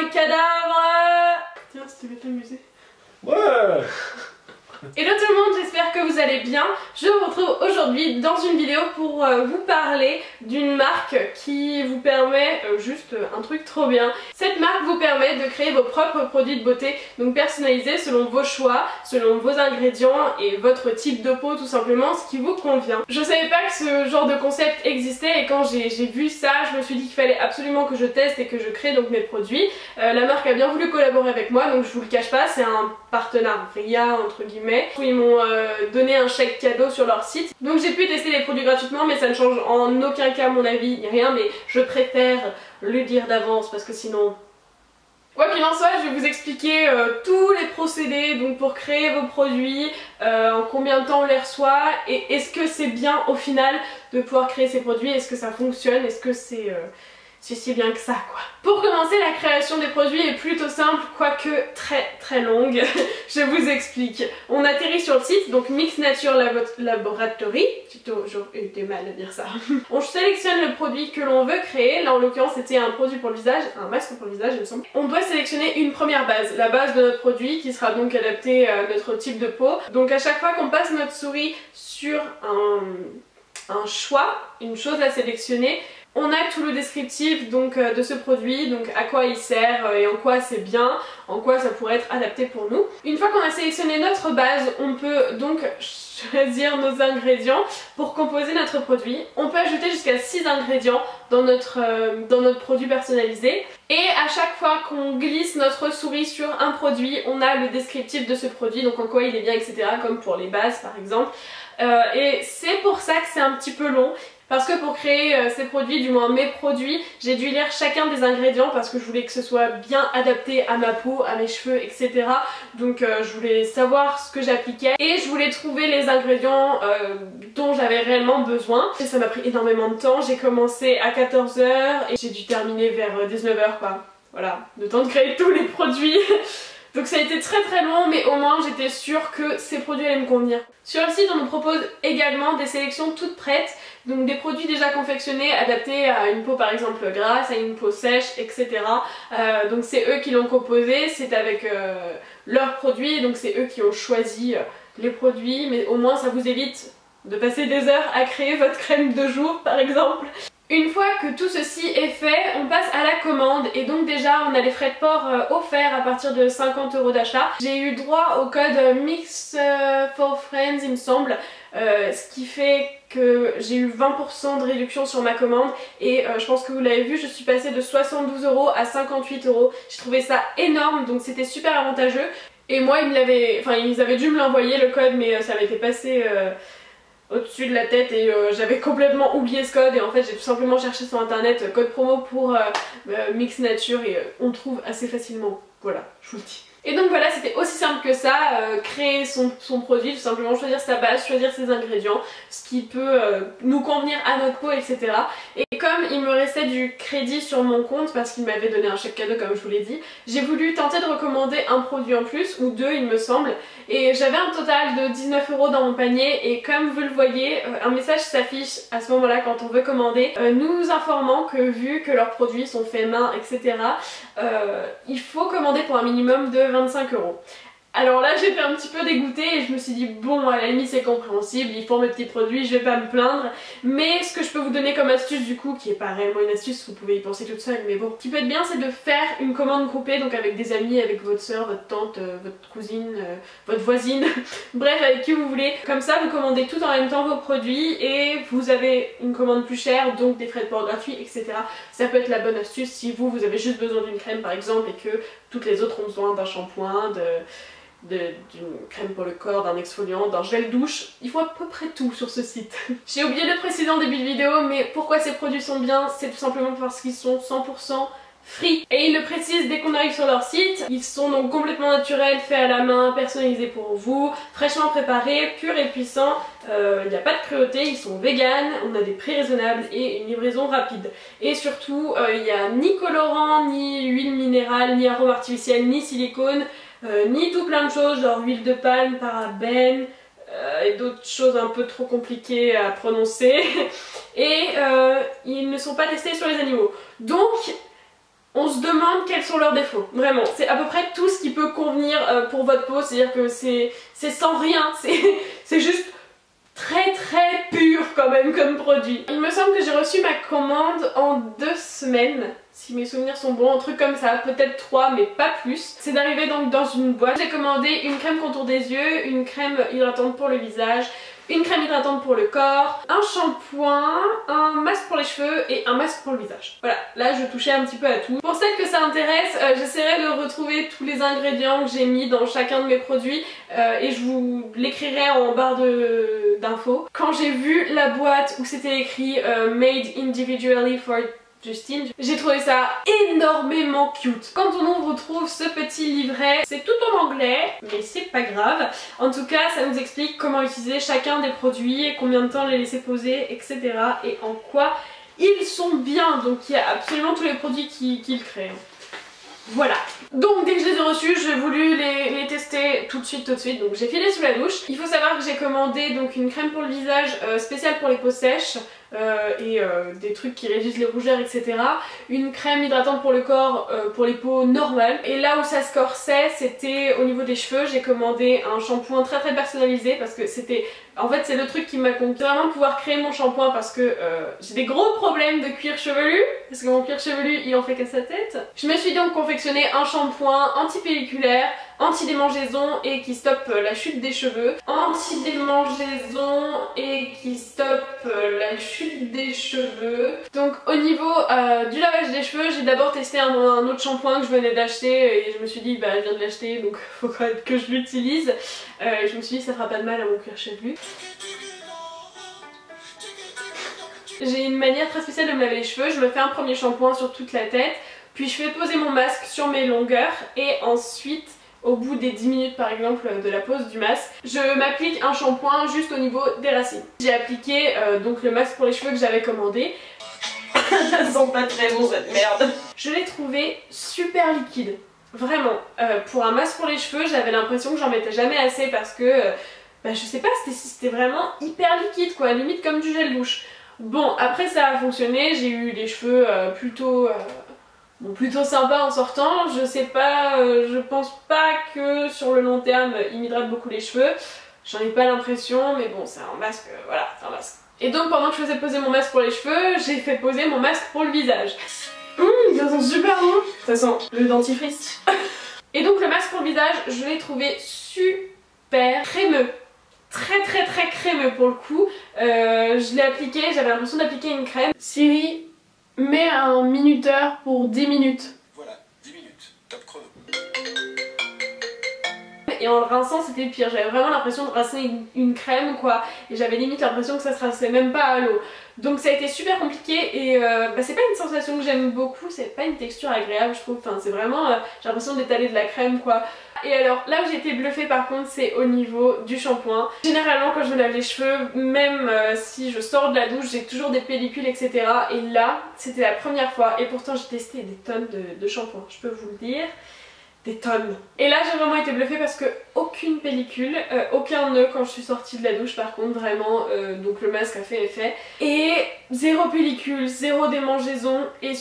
un cadavre. Tiens, si tu veux t'amuser. Ouais. Hello tout le monde, j'espère que vous allez bien. Je vous retrouve aujourd'hui dans une vidéo pour vous parler d'une marque qui vous permet juste un truc trop bien. Cette marque vous permet de créer vos propres produits de beauté, donc personnalisés selon vos choix, selon vos ingrédients et votre type de peau tout simplement, ce qui vous convient. Je savais pas que ce genre de concept existait et quand j'ai vu ça, je me suis dit qu'il fallait absolument que je teste et que je crée donc mes produits. La marque a bien voulu collaborer avec moi, donc je vous le cache pas, c'est un partenariat entre guillemets. Ils m'ont donné un chèque cadeau sur leur site, donc j'ai pu tester les produits gratuitement, mais ça ne change en aucun cas mon avis ni rien, mais je préfère le dire d'avance parce que sinon... Quoi qu'il en soit, je vais vous expliquer tous les procédés donc pour créer vos produits, en combien de temps on les reçoit et est-ce que c'est bien au final de pouvoir créer ces produits, est-ce que ça fonctionne, est-ce que c'est si bien que ça quoi. Pour commencer, la création des produits est plutôt simple, quoique très longue. Je vous explique. On atterrit sur le site, donc Mix Nature Laboratory, j'ai eu du mal à dire ça. On sélectionne le produit que l'on veut créer, là en l'occurrence c'était un produit pour le visage, un masque pour le visage il me semble. On doit sélectionner une première base, la base de notre produit qui sera donc adaptée à notre type de peau. Donc à chaque fois qu'on passe notre souris sur un choix, une chose à sélectionner, on a tout le descriptif donc de ce produit, donc à quoi il sert et en quoi c'est bien, en quoi ça pourrait être adapté pour nous. Une fois qu'on a sélectionné notre base, on peut donc choisir nos ingrédients pour composer notre produit. On peut ajouter jusqu'à 6 ingrédients dans notre produit personnalisé. Et à chaque fois qu'on glisse notre souris sur un produit, on a le descriptif de ce produit, donc en quoi il est bien, etc. Comme pour les bases par exemple. Et c'est pour ça que c'est un petit peu long. Parce que pour créer ces produits, du moins mes produits, j'ai dû lire chacun des ingrédients parce que je voulais que ce soit bien adapté à ma peau, à mes cheveux, etc. Donc je voulais savoir ce que j'appliquais et je voulais trouver les ingrédients dont j'avais réellement besoin. Et ça m'a pris énormément de temps, j'ai commencé à 14 h et j'ai dû terminer vers 19 h quoi. Voilà, le temps de créer tous les produits. Donc ça a été très long, mais au moins j'étais sûre que ces produits allaient me convenir. Sur le site on nous propose également des sélections toutes prêtes, donc des produits déjà confectionnés, adaptés à une peau par exemple grasse, à une peau sèche, etc. Donc c'est eux qui l'ont composé, c'est avec leurs produits, donc c'est eux qui ont choisi les produits, mais au moins ça vous évite de passer des heures à créer votre crème de jour par exemple. Une fois que tout ceci est fait, on passe à la commande et donc déjà on a les frais de port offerts à partir de 50 € d'achat. J'ai eu droit au code Mix for Friends il me semble, ce qui fait que j'ai eu 20% de réduction sur ma commande et je pense que vous l'avez vu, je suis passée de 72 € à 58 €. J'ai trouvé ça énorme donc c'était super avantageux et moi ils avaient dû me l'envoyer le code mais ça m'était passé au-dessus de la tête et j'avais complètement oublié ce code et en fait j'ai tout simplement cherché sur internet code promo pour Mix Nature et on trouve assez facilement, voilà, je vous le dis. Et donc voilà, c'était aussi simple que ça, créer son produit, tout simplement choisir sa base, choisir ses ingrédients, ce qui peut nous convenir à notre peau, etc. Et comme il me restait du crédit sur mon compte, parce qu'il m'avait donné un chèque cadeau comme je vous l'ai dit, j'ai voulu tenter de recommander un produit en plus, ou deux il me semble, et j'avais un total de 19 € dans mon panier, et comme vous le voyez, un message s'affiche à ce moment-là quand on veut commander, nous informant que vu que leurs produits sont faits main, etc., il faut commander pour un minimum de 25 €. Alors là j'étais un petit peu dégoûtée et je me suis dit bon à la limite c'est compréhensible, ils font mes petits produits, je vais pas me plaindre. Mais ce que je peux vous donner comme astuce du coup, qui est pas réellement une astuce, vous pouvez y penser toute seule mais bon, ce qui peut être bien c'est de faire une commande groupée, donc avec des amis, avec votre soeur, votre tante, votre cousine, votre voisine, bref avec qui vous voulez. Comme ça vous commandez tout en même temps vos produits et vous avez une commande plus chère, donc des frais de port gratuits, etc. Ça peut être la bonne astuce si vous avez juste besoin d'une crème par exemple et que toutes les autres ont besoin d'un shampoing, d'une crème pour le corps, d'un exfoliant, d'un gel douche. Il faut à peu près tout sur ce site. J'ai oublié de le préciser en début de vidéo, mais pourquoi ces produits sont bien, c'est tout simplement parce qu'ils sont 100% free. Et ils le précisent dès qu'on arrive sur leur site. Ils sont donc complètement naturels, faits à la main, personnalisés pour vous, fraîchement préparés, purs et puissants. Il n'y a pas de cruauté, ils sont vegan, on a des prix raisonnables et une livraison rapide. Et surtout, il n'y a ni colorant, ni huile minérale, ni arôme artificiel, ni silicone, ni tout plein de choses genre huile de palme, parabènes et d'autres choses un peu trop compliquées à prononcer. Et ils ne sont pas testés sur les animaux. Donc on se demande quels sont leurs défauts. Vraiment, c'est à peu près tout ce qui peut convenir pour votre peau, c'est-à-dire que c'est sans rien, c'est juste très pur quand même comme produit. Il me semble que j'ai reçu ma commande en 2 semaines, si mes souvenirs sont bons, un truc comme ça, peut-être 3 mais pas plus. C'est d'arriver donc dans une boîte. J'ai commandé une crème contour des yeux, une crème hydratante pour le visage, une crème hydratante pour le corps, un shampoing, un masque pour les cheveux et un masque pour le visage. Voilà, là je touchais un petit peu à tout. Pour celles que ça intéresse, j'essaierai de retrouver tous les ingrédients que j'ai mis dans chacun de mes produits et je vous l'écrirai en barre d'infos. Quand j'ai vu la boîte où c'était écrit Made individually for Justine, j'ai trouvé ça énormément cute. Quand on retrouve ce petit livret, c'est tout en anglais, mais c'est pas grave. En tout cas, ça nous explique comment utiliser chacun des produits, combien de temps les laisser poser, etc. et en quoi ils sont bien. Donc il y a absolument tous les produits qu'ils créent. Voilà. Donc dès que je les ai reçus, j'ai voulu les tester tout de suite. Donc j'ai filé sous la douche. Il faut savoir que j'ai commandé donc une crème pour le visage spéciale pour les peaux sèches et des trucs qui réduisent les rougeurs, etc. Une crème hydratante pour le corps pour les peaux normales. Et là où ça se corsait, c'était au niveau des cheveux. J'ai commandé un shampoing très personnalisé parce que c'était... En fait c'est le truc qui m'a conquis, vraiment pouvoir créer mon shampoing parce que j'ai des gros problèmes de cuir chevelu. Parce que mon cuir chevelu il en fait qu'à sa tête. Je me suis donc confectionné un shampoing anti-pelliculaire, anti-démangeaison et qui stoppe la chute des cheveux. Anti-démangeaison et qui stoppe la chute des cheveux. Donc au niveau du lavage des cheveux, j'ai d'abord testé un autre shampoing que je venais d'acheter et je me suis dit bah je viens de l'acheter donc faut quand même que je l'utilise. Je me suis dit ça fera pas de mal à mon cuir chevelu. J'ai une manière très spéciale de me laver les cheveux, je me fais un premier shampoing sur toute la tête, puis je fais poser mon masque sur mes longueurs et ensuite au bout des 10 minutes par exemple de la pose du masque, je m'applique un shampoing juste au niveau des racines. J'ai appliqué donc le masque pour les cheveux que j'avais commandé. Ça sent pas très bon cette merde. Je l'ai trouvé super liquide, vraiment. Pour un masque pour les cheveux, j'avais l'impression que j'en mettais jamais assez parce que bah, je sais pas, c'était vraiment hyper liquide quoi, limite comme du gel douche. Bon, après ça a fonctionné, j'ai eu les cheveux plutôt sympas en sortant. Je sais pas, je pense pas que sur le long terme il m'hydrate beaucoup les cheveux. J'en ai pas l'impression, mais bon, c'est un masque, voilà, c'est un masque. Et donc pendant que je faisais poser mon masque pour les cheveux, j'ai fait poser mon masque pour le visage. Ça sent super bon. Ça sent le dentifrice. Et donc le masque pour le visage, je l'ai trouvé super crémeux. Très crémeux pour le coup. Je l'ai appliqué, j'avais l'impression d'appliquer une crème. Siri, mets un minuteur pour 10 minutes. Voilà, 10 minutes, top chrono. Et en le rinçant c'était pire, j'avais vraiment l'impression de rincer une crème quoi. Et j'avais limite l'impression que ça se rinçait même pas à l'eau. Donc ça a été super compliqué et c'est pas une sensation que j'aime beaucoup, c'est pas une texture agréable je trouve. Enfin c'est vraiment, j'ai l'impression d'étaler de la crème quoi. Et alors là où j'ai été bluffée par contre c'est au niveau du shampoing. Généralement quand je me lave les cheveux, même si je sors de la douche j'ai toujours des pellicules etc. Et là c'était la première fois et pourtant j'ai testé des tonnes de shampoing, je peux vous le dire. Des tonnes. Et là j'ai vraiment été bluffée parce que aucune pellicule, aucun nœud quand je suis sortie de la douche par contre vraiment, donc le masque a fait effet. Et zéro pellicule, zéro démangeaison et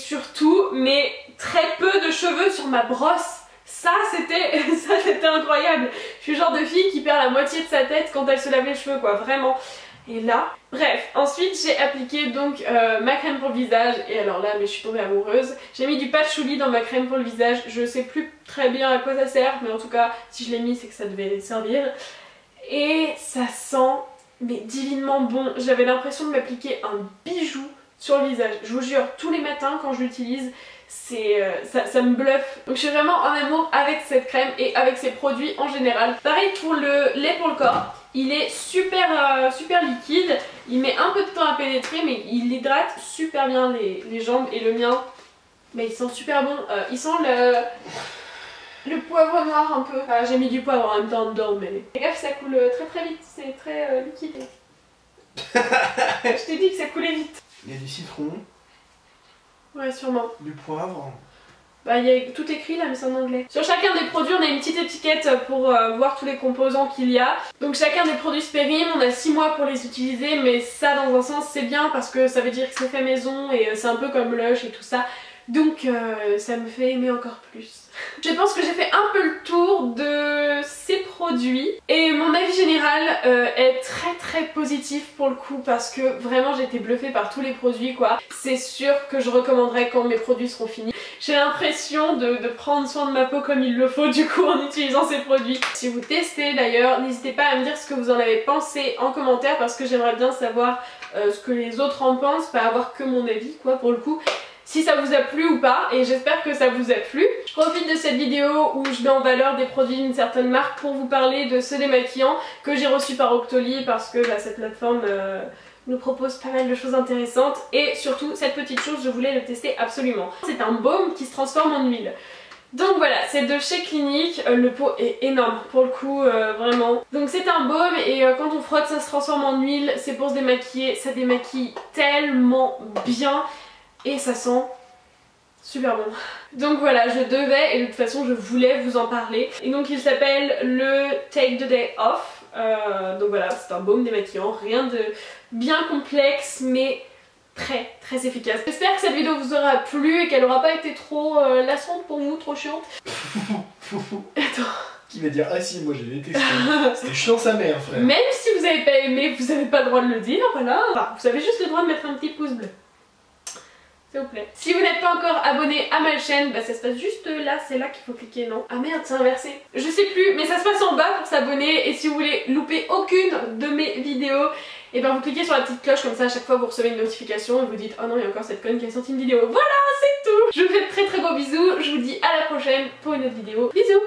mais très peu de cheveux sur ma brosse. Ça c'était incroyable. Je suis le genre de fille qui perd la moitié de sa tête quand elle se lave les cheveux quoi, vraiment. Et là, bref, ensuite j'ai appliqué donc ma crème pour le visage et alors là mais je suis tombée amoureuse. J'ai mis du patchouli dans ma crème pour le visage, je sais plus très bien à quoi ça sert mais en tout cas si je l'ai mis c'est que ça devait servir. Et ça sent mais divinement bon, j'avais l'impression de m'appliquer un bijou sur le visage. Je vous jure, tous les matins quand je l'utilise, ça me bluffe. Donc je suis vraiment en amour avec cette crème et avec ces produits en général. Pareil pour le lait pour le corps. Il est super liquide, il met un peu de temps à pénétrer mais il hydrate super bien les jambes et le mien, mais il sent super bon. Il sent le poivre noir un peu. Enfin, j'ai mis du poivre en même temps dedans mais... Fais gaffe ça coule très vite, c'est très liquide. Je t'ai dit que ça coulait vite. Il y a du citron. Ouais sûrement. Du poivre. Bah il y a tout écrit là mais c'est en anglais. Sur chacun des produits on a une petite étiquette pour voir tous les composants qu'il y a. Donc chacun des produits se périment, on a 6 mois pour les utiliser mais ça dans un sens c'est bien parce que ça veut dire que c'est fait maison et c'est un peu comme Lush et tout ça. Donc ça me fait aimer encore plus. Je pense que j'ai fait un peu le tour de ces produits et mon avis général est très positif pour le coup parce que vraiment j'ai été bluffée par tous les produits quoi. C'est sûr que je recommanderais quand mes produits seront finis. J'ai l'impression de prendre soin de ma peau comme il le faut du coup en utilisant ces produits. Si vous testez d'ailleurs, n'hésitez pas à me dire ce que vous en avez pensé en commentaire parce que j'aimerais bien savoir ce que les autres en pensent, pas avoir que mon avis quoi pour le coup. Si ça vous a plu ou pas, et j'espère que ça vous a plu. Je profite de cette vidéo où je mets en valeur des produits d'une certaine marque pour vous parler de ce démaquillant que j'ai reçu par Octoly parce que cette plateforme nous propose pas mal de choses intéressantes et surtout cette petite chose je voulais le tester absolument. C'est un baume qui se transforme en huile. Donc voilà, c'est de chez Clinique, le pot est énorme pour le coup, vraiment. Donc c'est un baume et quand on frotte ça se transforme en huile, c'est pour se démaquiller, ça démaquille tellement bien. Et ça sent super bon. Donc voilà, je devais et de toute façon je voulais vous en parler. Et donc il s'appelle le Take the Day Off. Donc voilà, c'est un baume démaquillant, rien de bien complexe mais très efficace. J'espère que cette vidéo vous aura plu et qu'elle aura pas été trop lassante pour vous, trop chiante. Attends. Qui va dire ah si moi j'ai détesté. C'était chiant sa mère frère. Même si vous avez pas aimé, vous avez pas le droit de le dire, voilà. Enfin, vous avez juste le droit de mettre un petit pouce bleu. S'il vous plaît. Si vous n'êtes pas encore abonné à ma chaîne, ça se passe juste là, c'est là qu'il faut cliquer, non? Ah merde, c'est inversé. Je sais plus, mais ça se passe en bas pour s'abonner et si vous voulez louper aucune de mes vidéos, et vous cliquez sur la petite cloche comme ça à chaque fois vous recevez une notification et vous dites oh non il y a encore cette conne qui a sorti une vidéo. Voilà, c'est tout. Je vous fais de très gros bisous, je vous dis à la prochaine pour une autre vidéo. Bisous.